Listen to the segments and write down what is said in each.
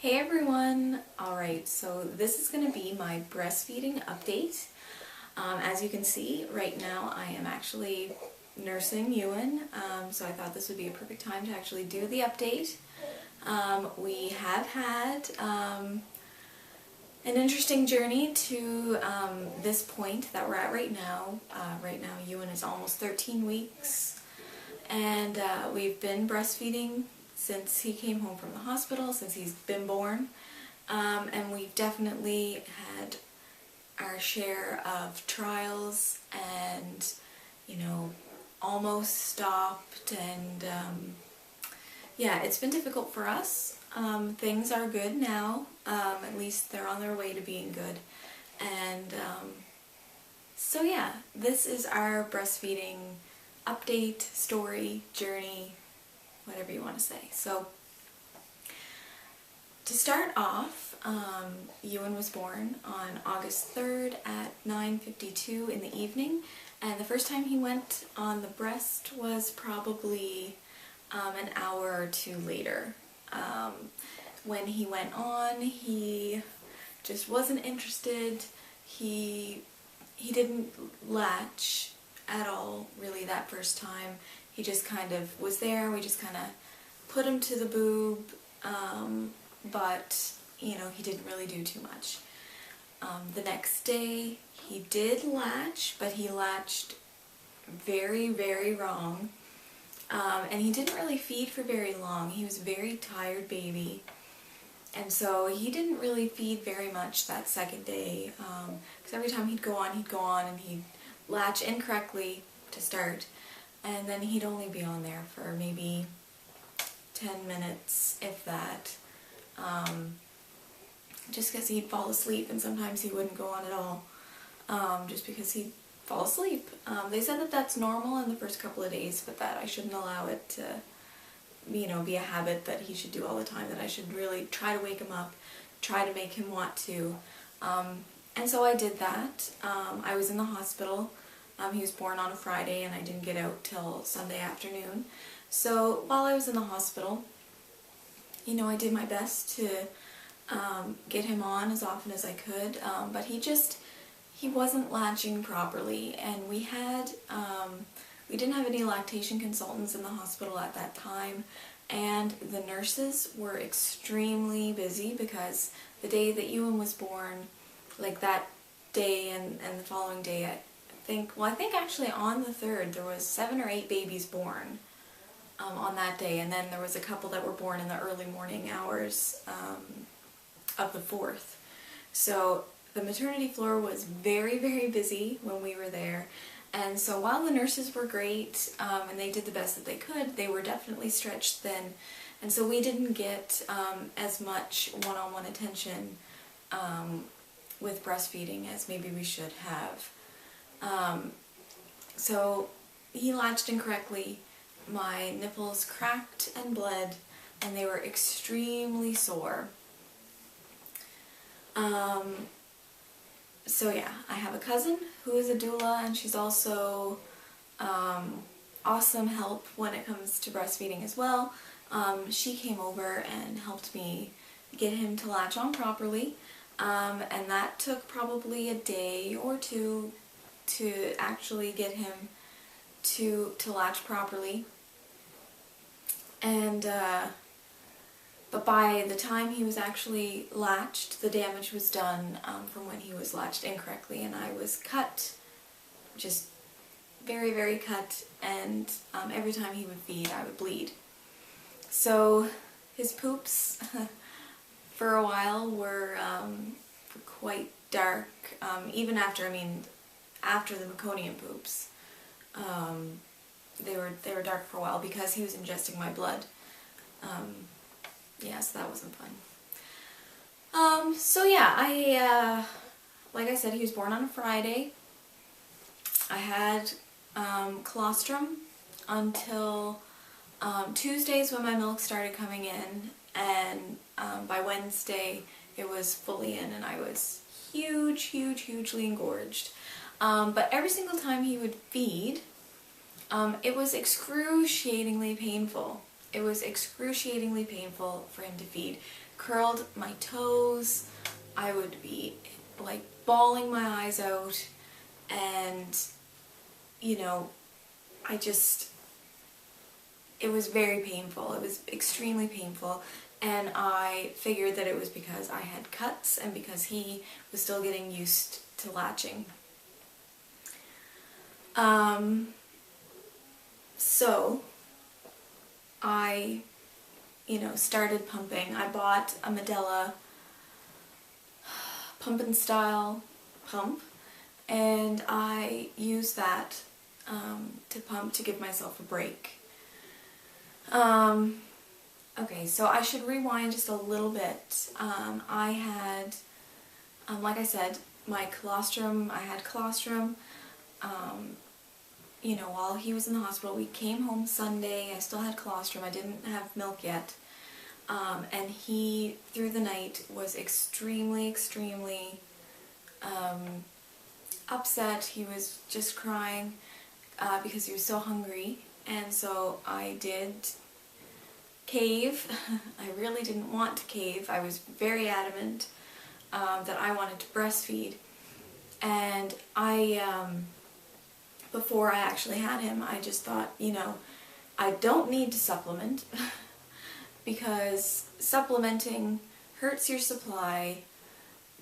Hey everyone! Alright, so this is going to be my breastfeeding update. As you can see, right now I am actually nursing Ewan, so I thought this would be a perfect time to actually do the update. We have had an interesting journey to this point that we're at right now. Right now Ewan is almost 13 weeks, and we've been breastfeeding since he came home from the hospital, since he's been born, and we've definitely had our share of trials and, almost stopped, and yeah, it's been difficult for us. Things are good now, at least they're on their way to being good, and so yeah, this is our breastfeeding update, story, journey, whatever you want to say. So, to start off, Ewan was born on August 3rd at 9:52 in the evening, and the first time he went on the breast was probably an hour or two later. When he went on, he just wasn't interested. He didn't latch at all, really, that first time. He just kind of was there. We just kind of put him to the boob, but, he didn't really do too much. The next day, he did latch, but he latched very, very wrong, and he didn't really feed for very long. He was a very tired baby, and so he didn't really feed very much that second day, because every time he'd go on, and he'd latch incorrectly to start, and then he'd only be on there for maybe 10 minutes, if that, just because he'd fall asleep, and sometimes he wouldn't go on at all, just because he'd fall asleep. They said that that's normal in the first couple of days, but that I shouldn't allow it to, be a habit that he should do all the time, that I should really try to wake him up, try to make him want to, and so I did that. I was in the hospital. He was born on a Friday, and I didn't get out till Sunday afternoon. So while I was in the hospital, I did my best to get him on as often as I could, but he wasn't latching properly, and we didn't have any lactation consultants in the hospital at that time, and the nurses were extremely busy because the day that Ewan was born, like that day and the following day, I think actually on the 3rd there was 7 or 8 babies born on that day, and then there was a couple that were born in the early morning hours of the 4th. So the maternity floor was very, very busy when we were there, and so while the nurses were great, and they did the best that they could, they were definitely stretched thin, and so we didn't get as much one-on-one attention with breastfeeding as maybe we should have. So he latched incorrectly, my nipples cracked and bled, and they were extremely sore. So yeah, I have a cousin who is a doula, and she's also awesome help when it comes to breastfeeding as well. She came over and helped me get him to latch on properly, and that took probably a day or two to actually get him to latch properly. And but by the time he was actually latched, the damage was done from when he was latched incorrectly, and I was cut, just very, very cut, and every time he would feed, I would bleed. So his poops for a while were quite dark, even after the meconium poops. They were dark for a while because he was ingesting my blood. Yeah, so that wasn't fun. So yeah, like I said, he was born on a Friday. I had colostrum until Tuesdays when my milk started coming in, and by Wednesday it was fully in, and I was hugely engorged. But every single time he would feed, it was excruciatingly painful. It was excruciatingly painful for him to feed. curled my toes. I would be like bawling my eyes out, and you know, it was very painful. It was extremely painful, and I figured that it was because I had cuts and because he was still getting used to latching. So I, started pumping. I bought a Medela pump and style pump, and I used that to pump to give myself a break. Okay, so I should rewind just a little bit. I had, like I said, I had colostrum. While he was in the hospital, we came home Sunday. I still had colostrum. I didn't have milk yet. And he, through the night, was extremely, extremely upset. He was just crying because he was so hungry. And so I did cave. I really didn't want to cave. I was very adamant that I wanted to breastfeed. And before I actually had him, I just thought, I don't need to supplement because supplementing hurts your supply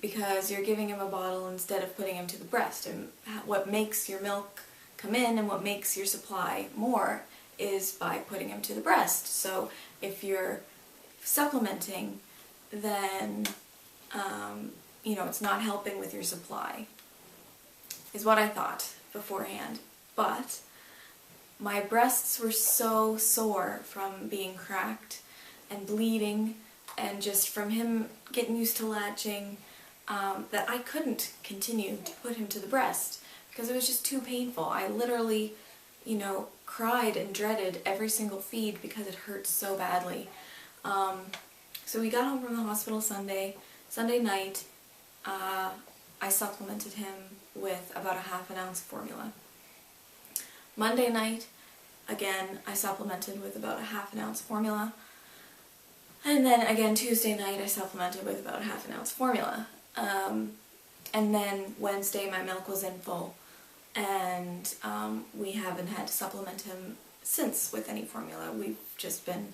because you're giving him a bottle instead of putting him to the breast. And what makes your milk come in and what makes your supply more is by putting him to the breast. So if you're supplementing, then it's not helping with your supply, is what I thought beforehand. But my breasts were so sore from being cracked and bleeding and just from him getting used to latching that I couldn't continue to put him to the breast because it was just too painful. I literally, cried and dreaded every single feed because it hurt so badly. So we got home from the hospital Sunday night. I supplemented him with about a ½ ounce formula. Monday night, again, I supplemented with about a ½ ounce formula. And then again, Tuesday night, I supplemented with about a ½ ounce formula. And then Wednesday, my milk was in full. And we haven't had to supplement him since with any formula. We've just been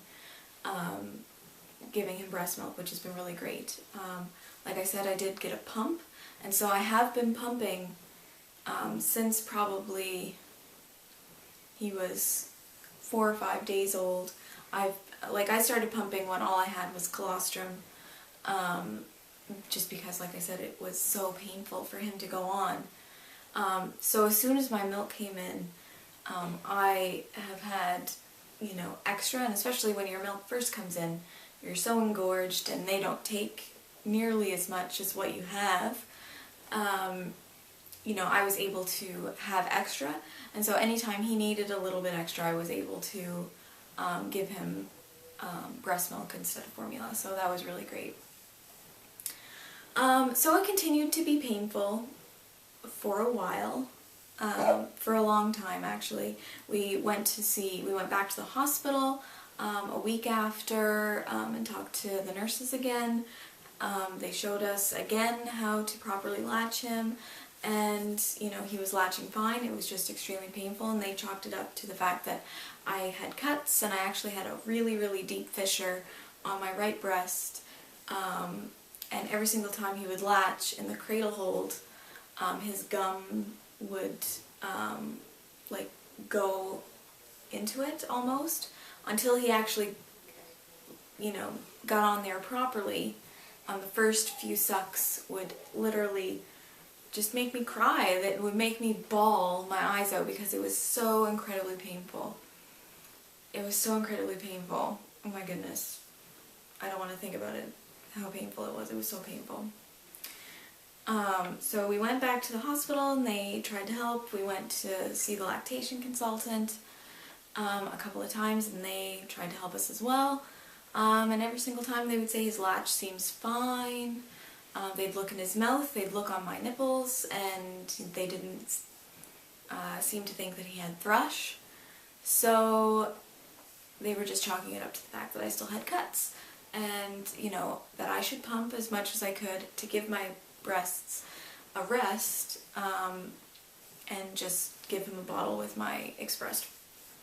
giving him breast milk, which has been really great. Like I said, I did get a pump, and so I have been pumping since probably he was 4 or 5 days old. I started pumping when all I had was colostrum, just because, like I said, it was so painful for him to go on. So as soon as my milk came in, I have had, extra, and especially when your milk first comes in, you're so engorged and they don't take nearly as much as what you have. I was able to have extra, and so anytime he needed a little bit extra, I was able to give him breast milk instead of formula, so that was really great. So it continued to be painful for a while, for a long time actually. We went back to the hospital a week after and talked to the nurses again. They showed us again how to properly latch him, and he was latching fine. It was just extremely painful, and they chalked it up to the fact that I had cuts, and I actually had a really, really deep fissure on my right breast, and every single time he would latch in the cradle hold, his gum would go into it almost until he actually got on there properly. The first few sucks would literally just make me cry. It would make me bawl my eyes out because it was so incredibly painful. It was so incredibly painful. Oh my goodness. I don't want to think about it, how painful it was. It was so painful. So we went back to the hospital and they tried to help. We went to see the lactation consultant a couple of times, and they tried to help us as well. And every single time they would say his latch seems fine. They'd look in his mouth, they'd look on my nipples, and they didn't seem to think that he had thrush. So they were just chalking it up to the fact that I still had cuts. and, you know, that I should pump as much as I could to give my breasts a rest, and just give him a bottle with my expressed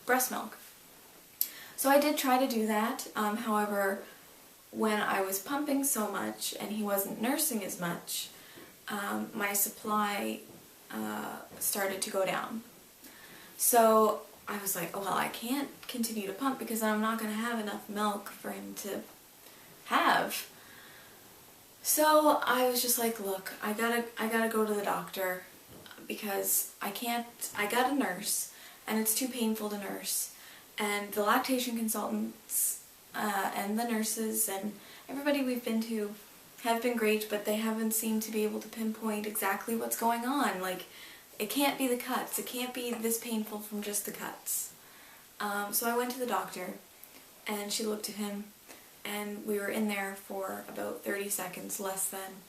breast milk. So I did try to do that, however, when I was pumping so much and he wasn't nursing as much, my supply started to go down. So I was like, oh well, I can't continue to pump because I'm not going to have enough milk for him to have. So I was just like, look, I gotta go to the doctor because I got a nurse and it's too painful to nurse. And the lactation consultants and the nurses and everybody we've been to have been great, but they haven't seemed to be able to pinpoint exactly what's going on. Like, it can't be the cuts. It can't be this painful from just the cuts. So I went to the doctor, and she looked at him, and we were in there for about 30 seconds, less than,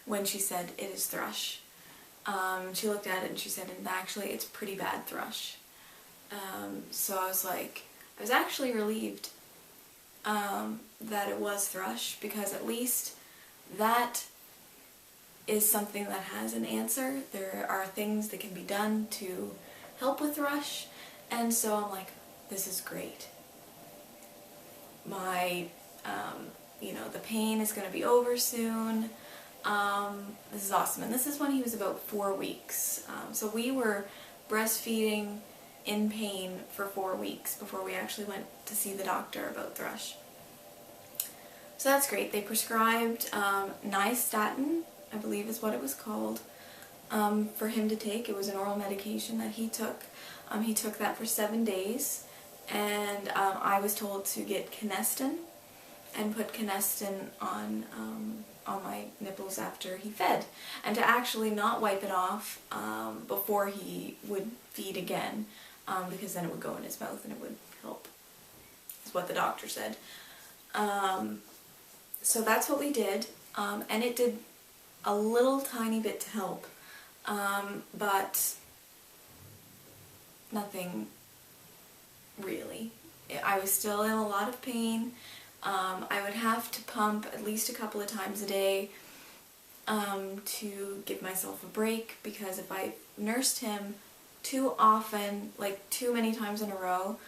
when she said, it is thrush. She looked at it and she said, and actually it's pretty bad thrush. So I was actually relieved that it was thrush, because at least that is something that has an answer. There are things that can be done to help with thrush, and so I'm like, this is great. My, you know, the pain is going to be over soon. This is awesome. And this is when he was about 4 weeks. So we were breastfeeding in pain for 4 weeks before we actually went to see the doctor about thrush. So that's great. They prescribed nystatin, I believe is what it was called, for him to take. It was an oral medication that he took. He took that for 7 days, and I was told to get Canestin and put Canestin on my nipples after he fed, and to actually not wipe it off before he would feed again, because then it would go in his mouth and it would help, is what the doctor said. So that's what we did, and it did a little tiny bit to help, but nothing really. I was still in a lot of pain. I would have to pump at least a couple of times a day to give myself a break, because if I nursed him too often, like too many times in a row,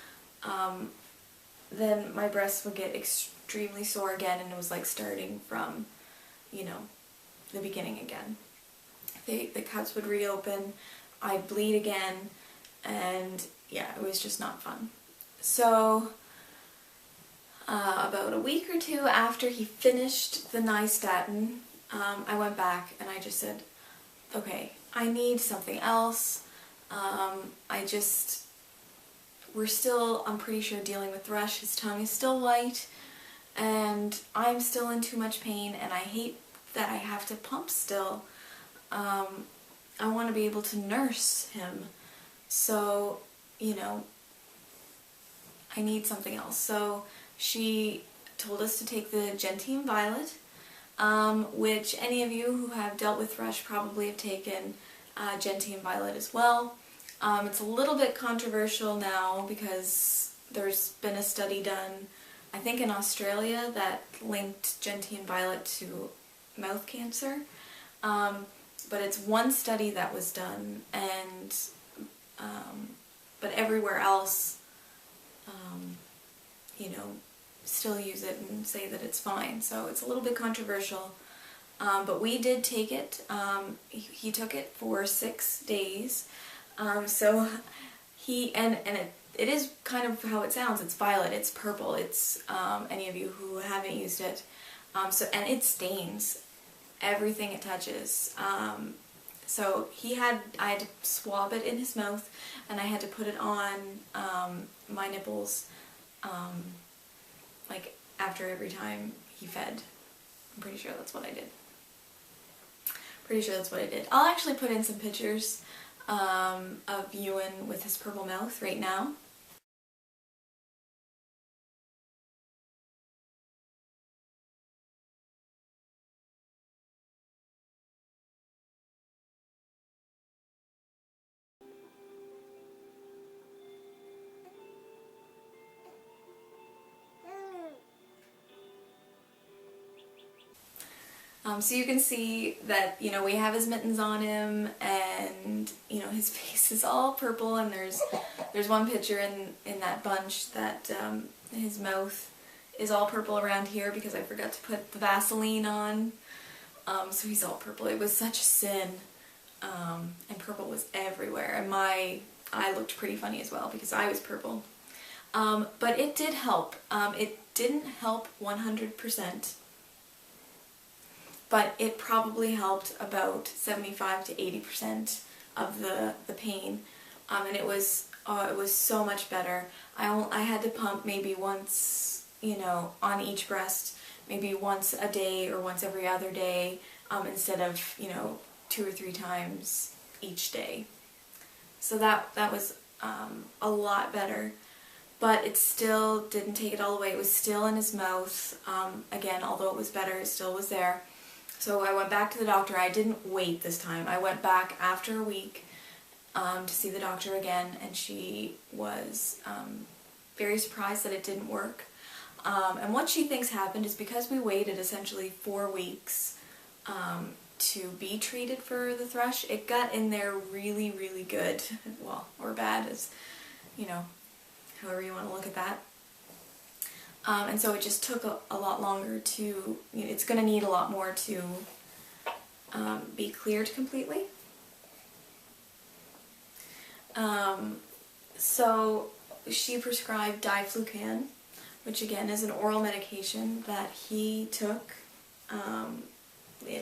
then my breasts would get extremely sore again, and it was like starting from, you know, the beginning again. The cuts would reopen, I'd bleed again, and yeah, it was just not fun. So about a week or two after he finished the nystatin, I went back and I just said, okay, I need something else. We're still, I'm pretty sure, dealing with thrush. His tongue is still white, and I'm still in too much pain, and I hate that I have to pump still. I want to be able to nurse him, so, you know, I need something else. So she told us to take the Gentium Violet, which any of you who have dealt with thrush probably have taken Gentium Violet as well. It's a little bit controversial now because there's been a study done, I think in Australia, that linked Gentium Violet to mouth cancer. But it's one study that was done, and but everywhere else, you know, still use it and say that it's fine. So it's a little bit controversial. But we did take it. He took it for 6 days. So he, and it is kind of how it sounds. It's violet, it's purple, it's, any of you who haven't used it. And it stains everything it touches. So I had to swab it in his mouth, and I had to put it on my nipples, like after every time he fed. I'm pretty sure that's what I did. I'll actually put in some pictures of Ewan with his purple mouth right now. So you can see that, you know, we have his mittens on him, and, you know, his face is all purple, and there's one picture in that bunch that his mouth is all purple around here because I forgot to put the Vaseline on. So he's all purple. It was such a sin, and purple was everywhere, and my eye looked pretty funny as well because I was purple. But it did help. It didn't help 100%, but it probably helped about 75 to 80% of the pain, and it was so much better. I had to pump maybe once, you know, on each breast, maybe once a day or once every other day, instead of, you know, 2 or 3 times each day. So that was a lot better. But it still didn't take it all away. It was still in his mouth. Again, although it was better, it still was there. So I went back to the doctor. I didn't wait this time. I went back after a week to see the doctor again, and she was very surprised that it didn't work. And what she thinks happened is because we waited essentially 4 weeks to be treated for the thrush, it got in there really, really good. Well, or bad, as, you know, however you want to look at that. And so it just took a lot longer to, you know, it's going to need a lot more to be cleared completely. So she prescribed diflucan, which again is an oral medication that he took,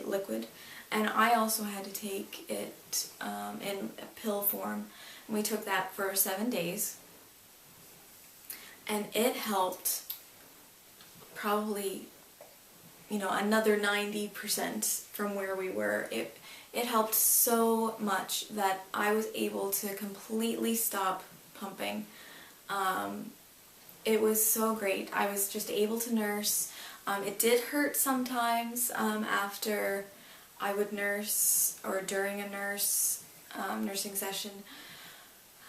liquid, and I also had to take it in a pill form, and we took that for 7 days. And it helped probably, you know, another 90% from where we were. It helped so much that I was able to completely stop pumping. It was so great. I was just able to nurse. It did hurt sometimes after I would nurse or during a nursing session.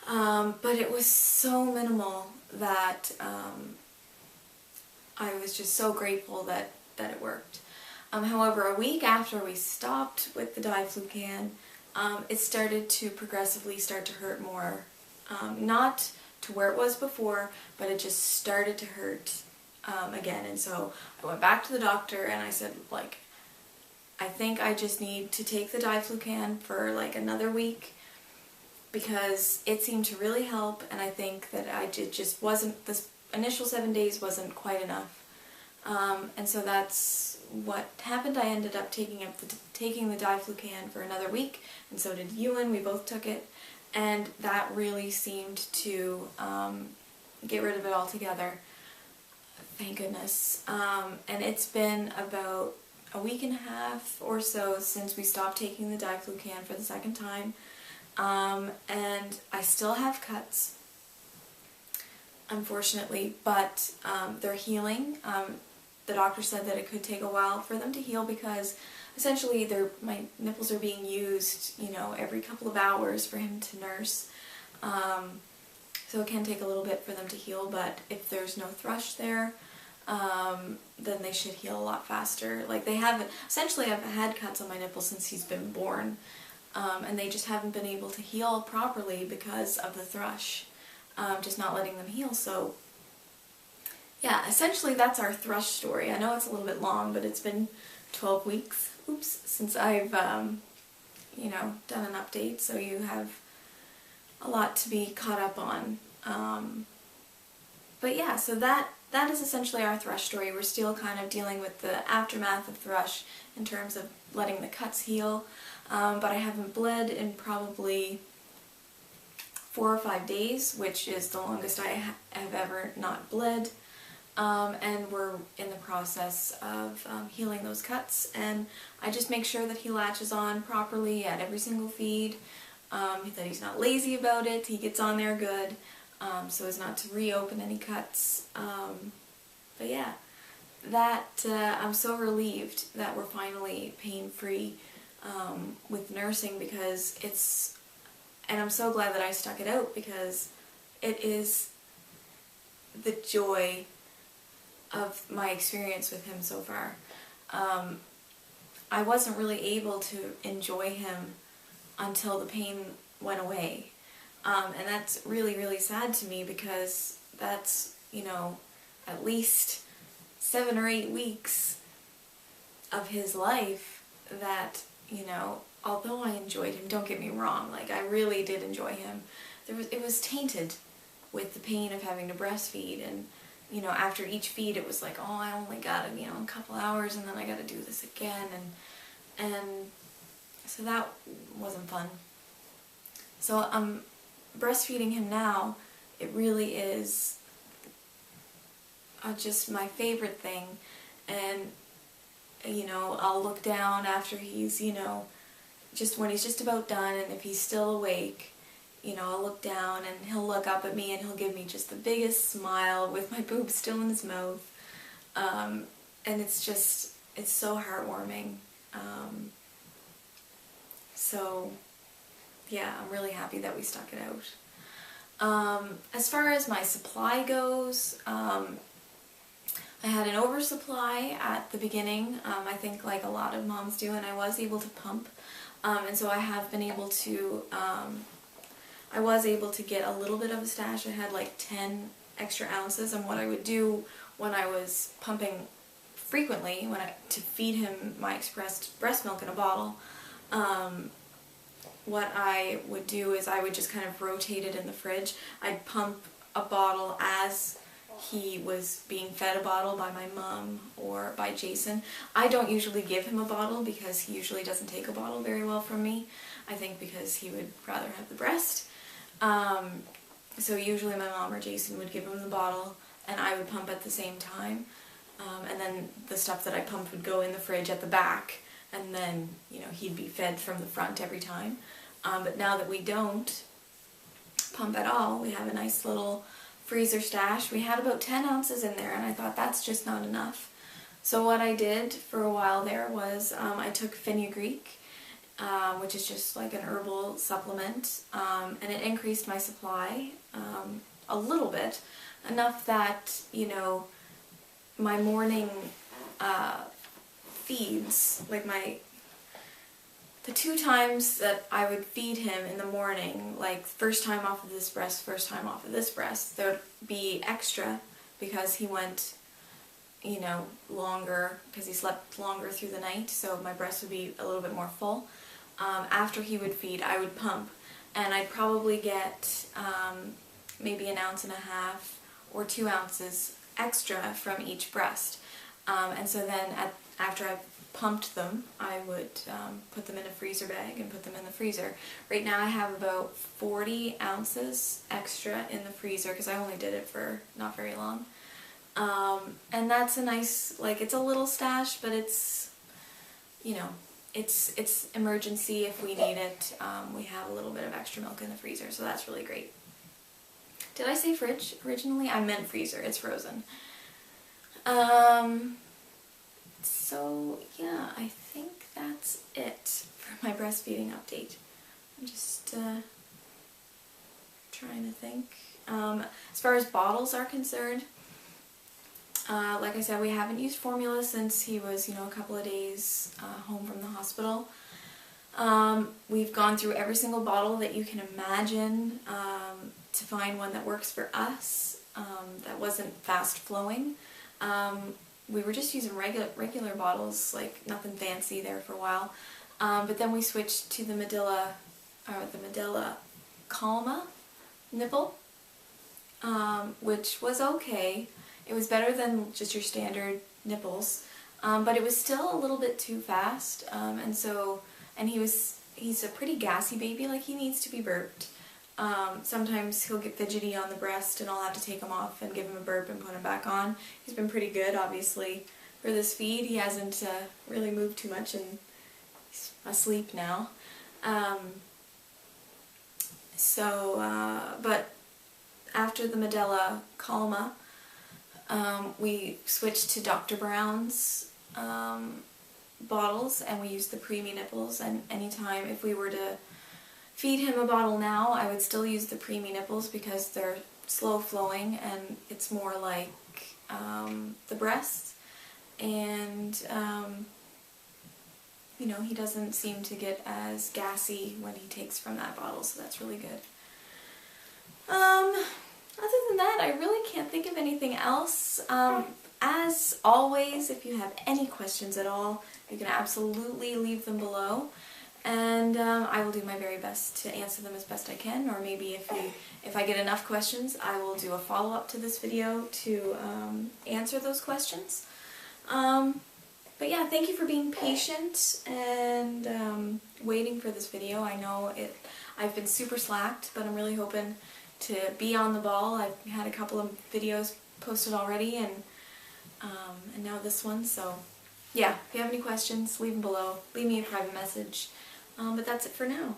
But it was so minimal that I was just so grateful that it worked. However, a week after we stopped with the diflucan, it started to progressively start to hurt more. Not to where it was before, but it just started to hurt again. And so I went back to the doctor and I said, like, I think I just need to take the diflucan for like another week, because it seemed to really help, and I think that it just wasn't, this initial 7 days wasn't quite enough. And so that's what happened. I ended up taking the diflucan for another week, and so did Ewan. We both took it, and that really seemed to get rid of it altogether. Thank goodness. And it's been about a week and a half or so since we stopped taking the diflucan for the second time. And I still have cuts, unfortunately, but they're healing. The doctor said that it could take a while for them to heal because essentially my nipples are being used, you know, every couple of hours for him to nurse. So it can take a little bit for them to heal, but if there's no thrush there, then they should heal a lot faster. Like, they haven't, essentially I've had cuts on my nipples since he's been born. And they just haven't been able to heal properly because of the thrush, just not letting them heal. So yeah, essentially that's our thrush story. I know it's a little bit long, but it's been 12 weeks, since I've, you know, done an update, so you have a lot to be caught up on. But yeah, so that is essentially our thrush story. We're still kind of dealing with the aftermath of thrush in terms of letting the cuts heal. But I haven't bled in probably 4 or 5 days, which is the longest I have ever not bled. And we're in the process of healing those cuts, and I just make sure that he latches on properly at every single feed, that he's not lazy about it, he gets on there good, so as not to reopen any cuts. But yeah, I'm so relieved that we're finally pain-free with nursing, because and I'm so glad that I stuck it out, because it is the joy of my experience with him so far. I wasn't really able to enjoy him until the pain went away. And that's really, really sad to me, because that's, you know, at least 7 or 8 weeks of his life that, you know, although I enjoyed him, don't get me wrong, like I really did enjoy him, it was tainted with the pain of having to breastfeed. And, you know, after each feed it was like, oh, I only got it, you know, a couple hours, and then I got to do this again, and so that wasn't fun. So breastfeeding him now, it really is just my favorite thing. And, you know, I'll look down after he's, you know, just when he's just about done, and if he's still awake, you know, I'll look down and he'll look up at me and he'll give me just the biggest smile with my boobs still in his mouth. And it's just, it's so heartwarming. So yeah, I'm really happy that we stuck it out. As far as my supply goes, I had an oversupply at the beginning, I think like a lot of moms do, and I was able to pump. And so I have been able to, I was able to get a little bit of a stash. I had like 10 extra ounces, and what I would do when I was pumping frequently, to feed him my expressed breast milk in a bottle, what I would do is I would just kind of rotate it in the fridge. I'd pump a bottle as he was being fed a bottle by my mom or by Jason. I don't usually give him a bottle because he usually doesn't take a bottle very well from me. I think because he would rather have the breast. So usually my mom or Jason would give him the bottle and I would pump at the same time. And then the stuff that I pumped would go in the fridge at the back, and then, you know, he'd be fed from the front every time. But now that we don't pump at all, we have a nice little freezer stash. We had about 10 ounces in there, and I thought that's just not enough. So what I did for a while there was I took fenugreek, which is just like an herbal supplement, and it increased my supply a little bit, enough that, you know, my morning feeds, like the 2 times that I would feed him in the morning, like first time off of this breast, first time off of this breast, there would be extra because he went, you know, longer, because he slept longer through the night, so my breast would be a little bit more full. After he would feed, I would pump, and I'd probably get maybe 1.5 ounces or 2 ounces extra from each breast. And so then after I pumped them, I would put them in a freezer bag and put them in the freezer. Right now I have about 40 ounces extra in the freezer because I only did it for not very long. And that's a nice, like, it's a little stash, but it's, you know, it's emergency if we need it. We have a little bit of extra milk in the freezer, so that's really great. Did I say fridge originally? I meant freezer. It's frozen. So yeah, I think that's it for my breastfeeding update. I'm just trying to think. As far as bottles are concerned, like I said, we haven't used formula since he was, you know, a couple of days home from the hospital. We've gone through every single bottle that you can imagine to find one that works for us, that wasn't fast flowing. We were just using regular bottles, like nothing fancy there for a while. But then we switched to the Medela Calma nipple, which was okay. It was better than just your standard nipples, but it was still a little bit too fast. And he's a pretty gassy baby, like he needs to be burped. Sometimes he'll get fidgety on the breast and I'll have to take him off and give him a burp and put him back on. He's been pretty good, obviously, for this feed. He hasn't really moved too much and he's asleep now. But after the Medela Calma, we switched to Dr. Brown's bottles, and we used the preemie nipples. And anytime if we were to feed him a bottle now, I would still use the preemie nipples because they're slow flowing and it's more like the breasts. And you know, he doesn't seem to get as gassy when he takes from that bottle, so that's really good. Other than that, I really can't think of anything else. As always, if you have any questions at all, you can absolutely leave them below, and I will do my very best to answer them as best I can, or maybe if I get enough questions, I will do a follow-up to this video to answer those questions. But yeah, thank you for being patient and waiting for this video. I know I've been super slacked, but I'm really hoping to be on the ball. I've had a couple of videos posted already, and now this one. So yeah, if you have any questions, leave them below. Leave me a private message. But that's it for now.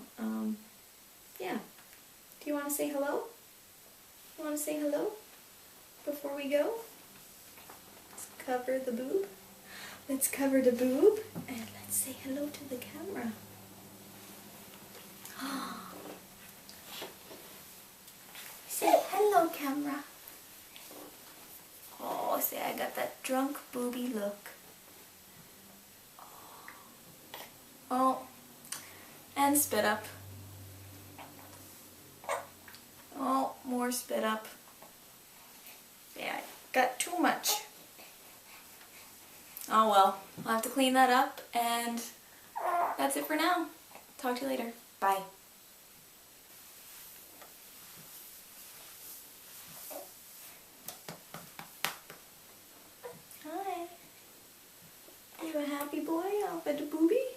Yeah. Do you want to say hello? You want to say hello before we go? Let's cover the boob. Let's cover the boob and let's say hello to the camera. Say hello, camera. Oh, say I got that drunk booby look. Oh, and spit up. Oh, more spit up. Yeah, I got too much. Oh well, I'll have to clean that up, and that's it for now. Talk to you later. Bye. Hi. You a happy boy off at the booby?